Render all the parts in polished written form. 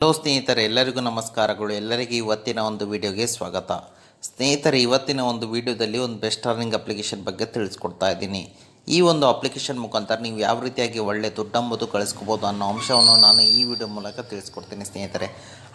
Hello ಸ್ನೇಹಿತರೆ, ಎಲ್ಲರಿಗೂ ನಮಸ್ಕಾರಗಳು. ಎಲ್ಲರಿಗೂ ಇವತ್ತಿನ ಒಂದು ವಿಡಿಯೋಗೆ ಸ್ವಾಗತ. ಸ್ನೇಹಿತರೆ, ಇವತ್ತಿನ ಒಂದು ವಿಡಿಯೋದಲ್ಲಿ ಒಂದು ಬೆಸ್ಟ್ ಅರ್ನಿಂಗ್ ಅಪ್ಲಿಕೇಶನ್ ಬಗ್ಗೆ ತಿಳಿಸ್ಕೊಡ್ತಾ ಇದ್ದೀನಿ. ಈ ಒಂದು ಅಪ್ಲಿಕೇಶನ್ ಮುಖಾಂತರ ನೀವು ಯಾವ ರೀತಿಯಾಗಿ ಒಳ್ಳೆ ದುಡ್ಡಂಬುದು ಕಳಿಸ್ಕೋಬೋದು ಅನ್ನೋ ಅಂಶವನ್ನು ನಾನು ಈ ವಿಡಿಯೋ ಮೂಲಕ ತಿಳಿಸ್ಕೊಡ್ತೀನಿ ಸ್ನೇಹಿತರೆ.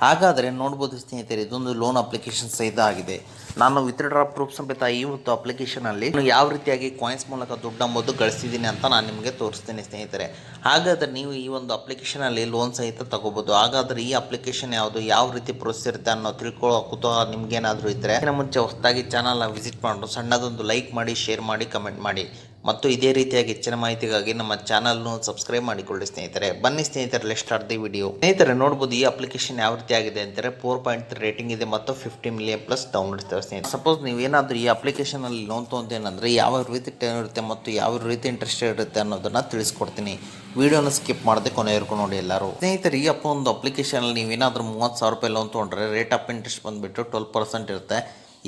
ಹಾಗಾದರೆ ನೋಡ್ಬೋದು ಸ್ನೇಹಿತರೆ, ಇದೊಂದು ಲೋನ್ ಅಪ್ಲಿಕೇಶನ್ ಸಹಿತ ಆಗಿದೆ. ನಾನು ವಿತ್ಡ್ರಾ ಪ್ರೂಫ್ ಸಮೇತ ಈ ಒಂದು ಅಪ್ಲಿಕೇಶನಲ್ಲಿ ಯಾವ ರೀತಿಯಾಗಿ ಕಾಯಿನ್ಸ್ ಮೂಲಕ ದುಡ್ಡಂಬುದು ಗಳಿಸಿದ್ದೀನಿ ಅಂತ ನಾನು ನಿಮಗೆ ತೋರಿಸ್ತೀನಿ ಸ್ನೇಹಿತರೆ. ಹಾಗಾದರೆ ನೀವು ಈ ಒಂದು ಅಪ್ಲಿಕೇಶನಲ್ಲಿ ಲೋನ್ ಸಹಿತ ತಗೋಬೋದು. ಹಾಗಾದರೆ ಈ ಅಪ್ಲಿಕೇಶನ್ ಯಾವುದು, ಯಾವ ರೀತಿ ಪ್ರೋಸೆಸ್ ಇರುತ್ತೆ ಅನ್ನೋ ತಿಳ್ಕೊಳ್ಳೋ ಕುತೂಹಲ ನಿಮಗೇನಾದರೂ ಇದ್ದರೆ ಮುಂಚೆ ಹೊಸದಾಗಿ ಚಾನಲ್ನ ವಿಸಿಟ್ ಮಾಡಿ ಸಣ್ಣದೊಂದು ಲೈಕ್ ಮಾಡಿ, ಶೇರ್ ಮಾಡಿ, ಕಮೆಂಟ್ ಮಾಡಿ ಮತ್ತು ಇದೇ ರೀತಿಯಾಗಿ ಹೆಚ್ಚಿನ ಮಾಹಿತಿಗಾಗಿ ನಮ್ಮ ಚಾನಲ್ನು ಸಬ್ಸ್ಕ್ರೈಬ್ ಮಾಡಿಕೊಳ್ಳಿ ಸ್ನೇಹಿತರೆ. ಬನ್ನಿ ಸ್ನೇಹಿತರೆ, ಲೆಟ್ಸ್ ಸ್ಟಾರ್ಟ್ ದಿ ವಿಡಿಯೋ. ಸ್ನೇಹಿತರೆ ನೋಡ್ಬೋದು ಈ ಅಪ್ಲಿಕೇಶನ್ ಯಾವ ರೀತಿ ಆಗಿದೆ ಅಂತಾರೆ. 4.3 ರೇಟಿಂಗ್ ಇದೆ ಮತ್ತು 50 ಮಿಲಿಯನ್ ಪ್ಲಸ್ ಡೌನ್ಲೋಡ್ಸ್ ಇದ್ದಾವೆ ಸ್ನೇಹಿತರೆ. ಸಪೋಸ್ ನೀವೇನಾದರೂ ಈ ಅಪ್ಲಿಕೇಶನಲ್ಲಿ ಲೋನ್ ತೊಗೊಂತೇನೆಂದರೆ ಯಾವ ರೀತಿ ಟರ್ನ್ ಇರುತ್ತೆ ಮತ್ತು ಯಾವ ರೀತಿ ಇಂಟ್ರೆಸ್ಟ್ ಇರುತ್ತೆ ಅನ್ನೋದನ್ನು ತಿಳಿಸ್ಕೊಡ್ತೀನಿ. ವಿಡಿಯೋನ ಸ್ಕಿಪ್ ಮಾಡದೆ ಕೊನೆವರೆಗೂ ನೋಡಿ ಎಲ್ಲರೂ. ಸ್ನೇಹಿತರೆ, ಈ ಒಂದು ಅಪ್ಲಿಕೇಶನಲ್ಲಿ ನೀವೇನಾದರೂ 30,000 ರೂಪಾಯಿ ಲೋನ್ ತೊಗೊಂಡ್ರೆ ರೇಟ್ ಆಫ್ ಇಂಟ್ರೆಸ್ಟ್ ಬಂದುಬಿಟ್ಟು 12% ಇರುತ್ತೆ.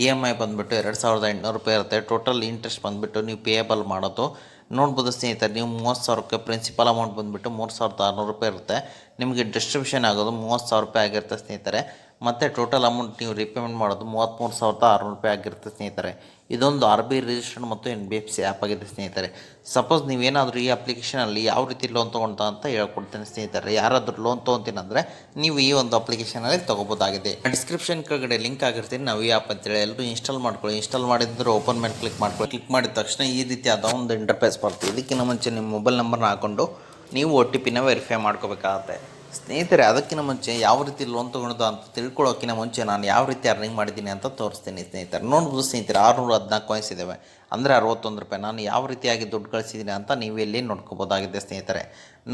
EMI ಬಂದುಬಿಟ್ಟು 2,800 ರೂಪಾಯಿ ಇರುತ್ತೆ. ಟೋಟಲ್ ಇಂಟ್ರೆಸ್ಟ್ ಬಂದುಬಿಟ್ಟು ನೀವು ಪೇಯಬಲ್ ಮಾಡೋದು ನೋಡ್ಬೋದು ಸ್ನೇಹಿತರೆ. ನೀವು 30,000ಕ್ಕೆ ಪ್ರಿನ್ಸಿಪಲ್ ಅಮೌಂಟ್ ಬಂದುಬಿಟ್ಟು 3,600 ರೂಪಾಯಿ ಇರುತ್ತೆ. ನಿಮಗೆ ಡಿಸ್ಟ್ರಿಬ್ಯೂಷನ್ ಆಗೋದು 30,000 ರೂಪಾಯಿ ಆಗಿರುತ್ತೆ ಸ್ನೇಹಿತರೆ. ಮತ್ತು ಟೋಟಲ್ ಅಮೌಂಟ್ ನೀವು ರಿಪೇಮೆಂಟ್ ಮಾಡೋದು 33,600 ರೂಪಾಯಿ ಆಗಿರುತ್ತೆ ಸ್ನೇಹಿತರೆ. ಇದೊಂದು RBI ರಿಜಿಸ್ಟರ್ಡ್ ಮತ್ತು NBFC ಆ್ಯಪ್ ಆಗಿದೆ ಸ್ನೇಹಿತರೆ. ಸಪೋಸ್ ನೀವೇನಾದರೂ ಈ ಅಪ್ಲಿಕೇಶನಲ್ಲಿ ಯಾವ ರೀತಿ ಲೋನ್ ತೊಗೊಳ್ತಾ ಅಂತ ಹೇಳ್ಕೊಡ್ತೀನಿ ಸ್ನೇಹಿತರೆ. ಯಾರಾದರೂ ಲೋನ್ ತೊಗೊತೀನಂದರೆ ನೀವು ಈ ಒಂದು ಅಪ್ಲಿಕೇಶನಲ್ಲಿ ತೊಗೋಬೋದಾಗಿದೆ. ಡಿಸ್ಕ್ರಿಪ್ಷನ್ ಕೆಳಗಡೆ ಲಿಂಕ್ ಆಗಿರ್ತೀನಿ, ನಾವು ಈ ಆ್ಯಪ್ ಅಂತೇಳಿ ಎಲ್ಲರೂ ಇನ್ಸ್ಟಾಲ್ ಮಾಡ್ಕೊಳ್ಳಿ. ಇನ್ಸ್ಟಾಲ್ ಮಾಡಿದ್ರೆ ಓಪನ್ ಮೇಲೆ ಕ್ಲಿಕ್ ಮಾಡ್ಕೊಳ್ಳಿ. ಕ್ಲಿಕ್ ಮಾಡಿದ ತಕ್ಷಣ ಈ ರೀತಿಯಾದ ಒಂದು ಇಂಟರ್ಫೇಸ್ ಬರ್ತದೆ. ಇದಕ್ಕಿಂತ ಮುಂಚೆ ನಿಮ್ಮ ಮೊಬೈಲ್ ನಂಬರ್ನ ಹಾಕ್ಕೊಂಡು ನೀವು OTPನ ವೆರಿಫೈ ಮಾಡ್ಕೋಬೇಕಾಗತ್ತೆ ಸ್ನೇಹಿತರೆ. ಅದಕ್ಕಿಂತ ಮುಂಚೆ ಯಾವ ರೀತಿ ಲೋನ್ ತೊಗೊಳೋದು ಅಂತ ತಿಳ್ಕೊಳ್ಳೋಕ್ಕಿಂತ ಮುಂಚೆ ನಾನು ಯಾವ ರೀತಿ ಅರ್ನಿಂಗ್ ಮಾಡಿದ್ದೀನಿ ಅಂತ ತೋರಿಸ್ತೀನಿ ಸ್ನೇಹಿತರೆ. ನೋಡ್ಬೋದು ಸ್ನೇಹಿತರೆ, 614 ಕಾಯಿನ್ಸ್ ಇದ್ದಾವೆ, ಅಂದರೆ 61 ರೂಪಾಯಿ. ನಾನು ಯಾವ ರೀತಿಯಾಗಿ ದುಡ್ಡು ಕಳಿಸಿದ್ದೀನಿ ಅಂತ ನೀವು ಇಲ್ಲಿ ನೋಡ್ಕೋಬೋದಾಗಿದೆ ಸ್ನೇಹಿತರೆ.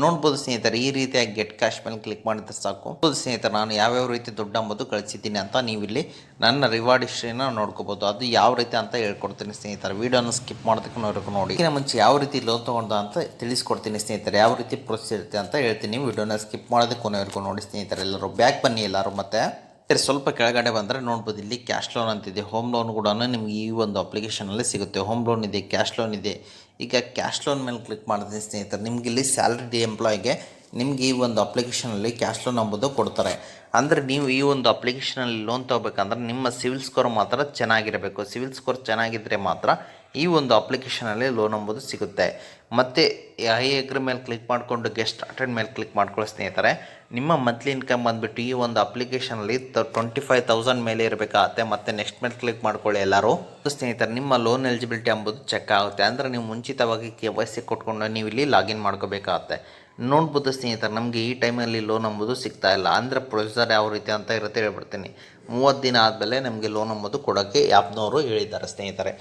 ನೋಡ್ಬೋದು ಸ್ನೇಹಿತರೆ, ಈ ರೀತಿಯಾಗಿ ಗೆಟ್ ಕ್ಯಾಶ್ ಮೇಲೆ ಕ್ಲಿಕ್ ಮಾಡಿದ್ರೆ ಸಾಕು. ನೋಡ್ಬೋದು ಸ್ನೇಹಿತರೆ, ನಾನು ಯಾವ್ಯಾವ ರೀತಿ ದುಡ್ಡು ಅಂಬೋದು ಕಳಿಸಿದ್ದೀನಿ ಅಂತ ನೀವು ಇಲ್ಲಿ ನನ್ನ ರಿವಾರ್ಡ್ ಹಿಸ್ಟ್ರಿನ ನೋಡ್ಕೋಬೋದು. ಅದು ಯಾವ ರೀತಿ ಅಂತ ಹೇಳ್ಕೊಡ್ತೀನಿ ಸ್ನೇಹಿತರೆ. ವೀಡಿಯೋನ ಸ್ಕಿಪ್ ಮಾಡೋದಕ್ಕೆ ನೋಡಿ. ಇದಕ್ಕಿಂತ ಮುಂಚೆ ಯಾವ ರೀತಿ ಲೋನ್ ತೊಗೊಂಡ ಅಂತ ತಿಳಿಸ್ಕೊಡ್ತೀನಿ ಸ್ನೇಹಿತರೆ. ಯಾವ ರೀತಿ ಪ್ರೊಸೆಸ್ ಇರುತ್ತೆ ಅಂತ ಹೇಳ್ತೀನಿ. ವೀಡಿಯೋನ ಸ್ಕಿಪ್ ಮಾಡೋದಕ್ಕೆ ಕೊನೆವರೆಗೂ ನೋಡಿ ಸ್ನೇಹಿತರೆ. ಎಲ್ಲರೂ ಬ್ಯಾಕ್ ಬನ್ನಿ ಎಲ್ಲರೂ. ಮತ್ತೆ ಸ್ವಲ್ಪ ಕೆಳಗಡೆ ಬಂದರೆ ನೋಡ್ಬೋದು, ಇಲ್ಲಿ ಕ್ಯಾಶ್ ಲೋನ್ ಅಂತಿದೆ. ಹೋಮ್ ಲೋನ್ ಕೂಡ ನಿಮ್ಗೆ ಈ ಒಂದು ಅಪ್ಲಿಕೇಶನಲ್ಲಿ ಸಿಗುತ್ತೆ. ಹೋಮ್ ಲೋನ್ ಇದೆ, ಕ್ಯಾಶ್ ಲೋನ್ ಇದೆ. ಈಗ ಕ್ಯಾಶ್ ಲೋನ್ ಮೇಲೆ ಕ್ಲಿಕ್ ಮಾಡಿದ್ರೆ ಸ್ನೇಹಿತರೆ, ನಿಮ್ಗೆ ಇಲ್ಲಿ ಸ್ಯಾಲ್ರಿಡ್ ಎಂಪ್ಲಾಯ್ಗೆ ನಿಮ್ಗೆ ಈ ಒಂದು ಅಪ್ಲಿಕೇಶನಲ್ಲಿ ಕ್ಯಾಶ್ ಲೋನ್ ಎಂಬುದು ಕೊಡ್ತಾರೆ. ಅಂದರೆ ನೀವು ಈ ಒಂದು ಅಪ್ಲಿಕೇಶನಲ್ಲಿ ಲೋನ್ ತೊಗೋಬೇಕಂದ್ರೆ ನಿಮ್ಮ ಸಿವಿಲ್ ಸ್ಕೋರ್ ಮಾತ್ರ ಚೆನ್ನಾಗಿರಬೇಕು. ಸಿವಿಲ್ ಸ್ಕೋರ್ ಚೆನ್ನಾಗಿದ್ದರೆ ಮಾತ್ರ ಈ ಒಂದು ಅಪ್ಲಿಕೇಶನಲ್ಲಿ ಲೋನ್ ಎಂಬುದು ಸಿಗುತ್ತೆ. ಮತ್ತು ಐ ಅಗ್ರಿ ಮೇಲೆ ಕ್ಲಿಕ್ ಮಾಡಿಕೊಂಡು ಗೆಟ್ ಸ್ಟಾರ್ಟೆಡ್ ಮೇಲೆ ಕ್ಲಿಕ್ ಮಾಡ್ಕೊಳ್ಳೋ ಸ್ನೇಹಿತರೆ, ನಿಮ್ಮ ಮಂತ್ಲಿ ಇನ್ಕಮ್ ಬಂದುಬಿಟ್ಟು ಈ ಒಂದು ಅಪ್ಲಿಕೇಶನಲ್ಲಿ 25,000 ಮೇಲೆ ಇರಬೇಕಾಗುತ್ತೆ. ಮತ್ತು ನೆಕ್ಸ್ಟ್ ಮೇಲೆ ಕ್ಲಿಕ್ ಮಾಡ್ಕೊಳ್ಳಿ ಎಲ್ಲರೂ ಸ್ನೇಹಿತರೆ. ನಿಮ್ಮ ಲೋನ್ ಎಲಿಜಿಬಿಲಿಟಿ ಎಂಬುದು ಚೆಕ್ ಆಗುತ್ತೆ. ಅಂದರೆ ನೀವು ಮುಂಚಿತವಾಗಿ KYC ಕೊಟ್ಕೊಂಡು ನೀವು ಇಲ್ಲಿ ಲಾಗಿನ್ ಮಾಡ್ಕೋಬೇಕಾಗತ್ತೆ. ನೋಡ್ಬೋದು ಸ್ನೇಹಿತರೆ, ನಮಗೆ ಈ ಟೈಮಲ್ಲಿ ಲೋನ್ ಎಂಬುದು ಸಿಗ್ತಾ ಇಲ್ಲ. ಅಂದರೆ ಪ್ರೊಸೀಜರ್ ಯಾವ ರೀತಿ ಅಂತ ಇರುತ್ತೆ ಹೇಳ್ಬಿಡ್ತೀನಿ. 30 ದಿನ ಆದಮೇಲೆ ನಮಗೆ ಲೋನ್ ಎಂಬುದು ಕೊಡೋಕ್ಕೆ ಆ್ಯಪ್ನವರು ಹೇಳಿದ್ದಾರೆ ಸ್ನೇಹಿತರೆ.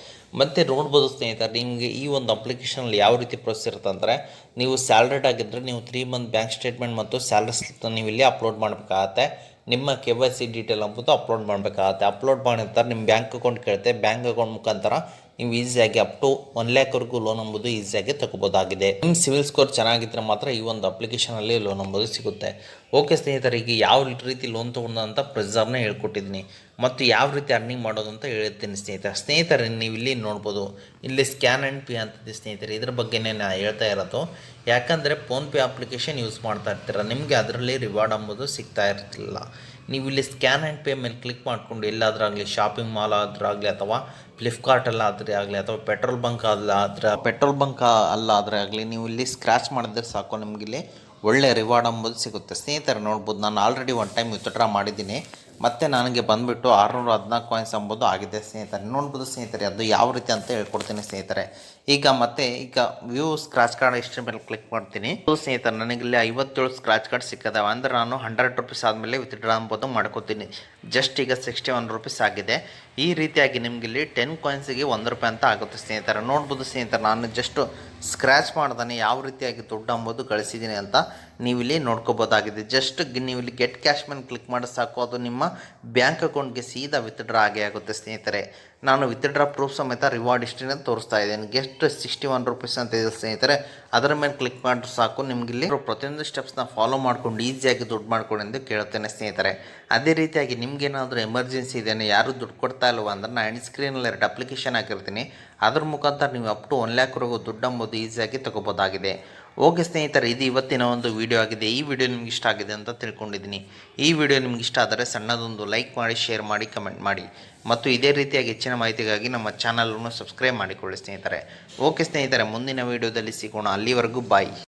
ಮತ್ತು ನೋಡ್ಬೋದು ಸ್ನೇಹಿತರೆ, ನಿಮಗೆ ಈ ಒಂದು ಅಪ್ಲಿಕೇಶನಲ್ಲಿ ಯಾವ ರೀತಿ ಪ್ರೊಸೆಸ್ ಇರುತ್ತೆ ಅಂದರೆ, ನೀವು ಸ್ಯಾಲ್ರಿಡ್ ಆಗಿದ್ದರೆ ನೀವು 3 ಮಂತ್ ಬ್ಯಾಂಕ್ ಸ್ಟೇಟ್ಮೆಂಟ್ ಮತ್ತು ಸ್ಯಾಲ್ರಿ ಸ್ಲಿಪ್ನ ನೀವು ಇಲ್ಲಿ ಅಪ್ಲೋಡ್ ಮಾಡಬೇಕಾಗತ್ತೆ. ನಿಮ್ಮ KYC ಡೀಟೇಲ್ ಎಂಬುದು ಅಪ್ಲೋಡ್ ಮಾಡಬೇಕಾಗತ್ತೆ. ಅಪ್ಲೋಡ್ ಮಾಡಿರ್ತಾರೆ, ನಿಮ್ಮ ಬ್ಯಾಂಕ್ ಅಕೌಂಟ್ ಕೇಳುತ್ತೆ. ಬ್ಯಾಂಕ್ ಅಕೌಂಟ್ ಮುಖಾಂತರ ನೀವು ಈಸಿಯಾಗಿ ಅಪ್ ಟು 1 ಲ್ಯಾಕ್ವರೆಗೂ ಲೋನ್ ಎಂಬುದು ಈಸಿಯಾಗಿ ತಗೋಬೋದಾಗಿದೆ. ನಿಮ್ಮ ಸಿವಿಲ್ ಸ್ಕೋರ್ ಚೆನ್ನಾಗಿದ್ದರೆ ಮಾತ್ರ ಈ ಒಂದು ಅಪ್ಲಿಕೇಶನಲ್ಲಿ ಲೋನ್ ಎಂಬುದು ಸಿಗುತ್ತೆ. ಓಕೆ ಸ್ನೇಹಿತರೆ, ಈಗ ಯಾವ ರೀತಿ ಲೋನ್ ತೊಗೊಂಡಂಥ ಪ್ರೊಸೀಜರ್ನ ಹೇಳ್ಕೊಟ್ಟಿದ್ದೀನಿ ಮತ್ತು ಯಾವ ರೀತಿ ಅರ್ನಿಂಗ್ ಮಾಡೋದು ಅಂತ ಹೇಳ್ತೀನಿ ಸ್ನೇಹಿತರೆ. ನೀವು ಇಲ್ಲಿ ನೋಡ್ಬೋದು, ಇಲ್ಲಿ ಸ್ಕ್ಯಾನ್ ಆ್ಯಂಡ್ ಪೇ ಅಂತಿದೆ ಸ್ನೇಹಿತರೆ. ಇದ್ರ ಬಗ್ಗೆನೇ ನಾನು ಹೇಳ್ತಾ ಇರೋದು. ಯಾಕಂದರೆ ಫೋನ್ಪೇ ಅಪ್ಲಿಕೇಶನ್ ಯೂಸ್ ಮಾಡ್ತಾ ಇರ್ತೀರ, ನಿಮಗೆ ಅದರಲ್ಲಿ ರಿವಾರ್ಡ್ ಎಂಬುದು ಸಿಗ್ತಾ ಇರ್ತಿಲ್ಲ. ನೀವು ಇಲ್ಲಿ ಸ್ಕ್ಯಾನ್ ಆ್ಯಂಡ್ ಪೇ ಮೇಲೆ ಕ್ಲಿಕ್ ಮಾಡಿಕೊಂಡು ಎಲ್ಲಾದ್ರಾಗಲಿ, ಶಾಪಿಂಗ್ ಮಾಲ್ ಆದ್ರಾಗಲಿ ಅಥವಾ ಫ್ಲಿಪ್ಕಾರ್ಟಲ್ಲ ಆದರೆ ಆಗಲಿ ಅಥವಾ ಪೆಟ್ರೋಲ್ ಬಂಕ್ ಅಲ್ಲಾದರೆ ಆಗಲಿ, ನೀವು ಇಲ್ಲಿ ಸ್ಕ್ರ್ಯಾಚ್ ಮಾಡಿದ್ರೆ ಸಾಕು, ನಿಮಗೆ ಇಲ್ಲಿ ಒಳ್ಳೆ ರಿವಾರ್ಡ್ ಎಂಬುದು ಸಿಗುತ್ತೆ ಸ್ನೇಹಿತರೆ. ನೋಡ್ಬೋದು, ನಾನು ಆಲ್ರೆಡಿ ಒನ್ ಟೈಮ್ ವಿತ್ಡ್ರಾ ಮಾಡಿದ್ದೀನಿ ಮತ್ತು ನನಗೆ ಬಂದುಬಿಟ್ಟು 614 ಕಾಯಿನ್ಸ್ ಎಂಬುದು ಆಗಿದೆ ಸ್ನೇಹಿತರೆ. ನೋಡ್ಬೋದು ಸ್ನೇಹಿತರೆ, ಅದು ಯಾವ ರೀತಿ ಅಂತ ಹೇಳ್ಕೊಡ್ತೀನಿ ಸ್ನೇಹಿತರೆ. ಈಗ ವ್ಯೂ ಸ್ಕ್ರಾಚ್ ಕಾರ್ಡ್ ಹಿಸ್ಟ್ರಿ ಮೇಲೆ ಕ್ಲಿಕ್ ಮಾಡ್ತೀನಿ ಸ್ನೇಹಿತರೆ. ನನಗಿಲ್ಲಿ 57 ಸ್ಕ್ರಾಚ್ ಕಾರ್ಡ್ ಸಿಕ್ಕದಾವೆ. ಅಂದರೆ ನಾನು 100 ರೂಪೀಸ್ ಆದಮೇಲೆ ವಿತ್ಡ್ರಾ ಎಂಬುದು ಮಾಡ್ಕೋತೀನಿ. ಜಸ್ಟ್ ಈಗ 61 ರೂಪೀಸ್ ಆಗಿದೆ. ಈ ರೀತಿಯಾಗಿ ನಿಮ್ಗೆ ಇಲ್ಲಿ 10 ಕಾಯಿನ್ಸಿಗೆ 1 ರೂಪಾಯಿ ಅಂತ ಆಗುತ್ತೆ ಸ್ನೇಹಿತರೆ. ನೋಡ್ಬೋದು ಸ್ನೇಹಿತರೆ, ನಾನು ಜಸ್ಟ್ ಸ್ಕ್ರ್ಯಾಚ್ ಮಾಡ್ದಾನೆ ಯಾವ ರೀತಿಯಾಗಿ ದುಡ್ಡು ಎಂಬುದು ಗಳಿಸಿದ್ದೀನಿ ಅಂತ ನೀವಿಲ್ಲಿ ನೋಡ್ಕೋಬೋದಾಗಿದೆ. ಜಸ್ಟ್ ನೀವು ಇಲ್ಲಿ ಗೆಟ್ ಕ್ಯಾಶ್ ಮೇಲೆ ಕ್ಲಿಕ್ ಮಾಡಿ ಸಾಕು, ಅದು ನಿಮ್ಮ ಬ್ಯಾಂಕ್ ಅಕೌಂಟ್ಗೆ ಸೀದಾ ವಿತ್ಡ್ರಾ ಆಗೇ ಆಗುತ್ತೆ ಸ್ನೇಹಿತರೆ. ನಾನು ವಿತ್ಡ್ರಾ ಪ್ರೂಫ್ ಸಮೇತ ರಿವಾರ್ಡ್ ಹಿಸ್ಟ್ರಿನ ತೋರಿಸ್ತಾ ಇದ್ದೀನಿ. ಗೆಸ್ಟ್ 61 ರೂಪೀಸ್ ಅಂತ ಇದೆ ಸ್ನೇಹಿತರೆ. ಅದರ ಮೇಲೆ ಕ್ಲಿಕ್ ಮಾಡಿದ್ರೆ ಸಾಕು, ನಿಮಗಿಲ್ಲಿ ಪ್ರತಿಯೊಂದು ಸ್ಟೆಪ್ಸ್ನ ಫಾಲೋ ಮಾಡ್ಕೊಂಡು ಈಸಿಯಾಗಿ ದುಡ್ಡು ಮಾಡ್ಕೊಂಡು ಎಂದು ಕೇಳ್ತೇನೆ ಸ್ನೇಹಿತರೆ. ಅದೇ ರೀತಿಯಾಗಿ ನಿಮಗೇನಾದರೂ ಎಮರ್ಜೆನ್ಸಿ ಇದೆಯೇ, ಯಾರು ದುಡ್ಡು ಕೊಡ್ತಾ ಇಲ್ವ ಅಂದ್ರೆ ನಾನು ಎಂಡ್ ಸ್ಕ್ರೀನಲ್ಲಿ 2 ಅಪ್ಲಿಕೇಶನ್ ಹಾಕಿರ್ತೀನಿ. ಅದ್ರ ಮುಖಾಂತರ ನೀವು ಅಪ್ ಟು 1 ಲ್ಯಾಕ್ವರೆಗೂ ದುಡ್ಡು ಎಂಬುದು ಈಸಿಯಾಗಿ ತಗೋಬೋದಾಗಿದೆ. ಓಕೆ ಸ್ನೇಹಿತರೆ, ಇದು ಇವತ್ತಿನ ಒಂದು ವಿಡಿಯೋ ಆಗಿದೆ. ಈ ವಿಡಿಯೋ ನಿಮ್ಗೆ ಇಷ್ಟ ಆಗಿದೆ ಅಂತ ತಿಳ್ಕೊಂಡಿದ್ದೀನಿ. ಈ ವಿಡಿಯೋ ನಿಮ್ಗೆ ಇಷ್ಟ ಆದರೆ ಸಣ್ಣದೊಂದು ಲೈಕ್ ಮಾಡಿ, ಶೇರ್ ಮಾಡಿ, ಕಮೆಂಟ್ ಮಾಡಿ ಮತ್ತು ಇದೇ ರೀತಿಯಾಗಿ ಹೆಚ್ಚಿನ ಮಾಹಿತಿಗಾಗಿ ನಮ್ಮ ಚಾನಲನ್ನು ಸಬ್ಸ್ಕ್ರೈಬ್ ಮಾಡಿಕೊಳ್ಳಿ ಸ್ನೇಹಿತರೆ. ಓಕೆ ಸ್ನೇಹಿತರೆ, ಮುಂದಿನ ವಿಡಿಯೋದಲ್ಲಿ ಸಿಗೋಣ. ಅಲ್ಲಿವರೆಗೂ ಬಾಯ್.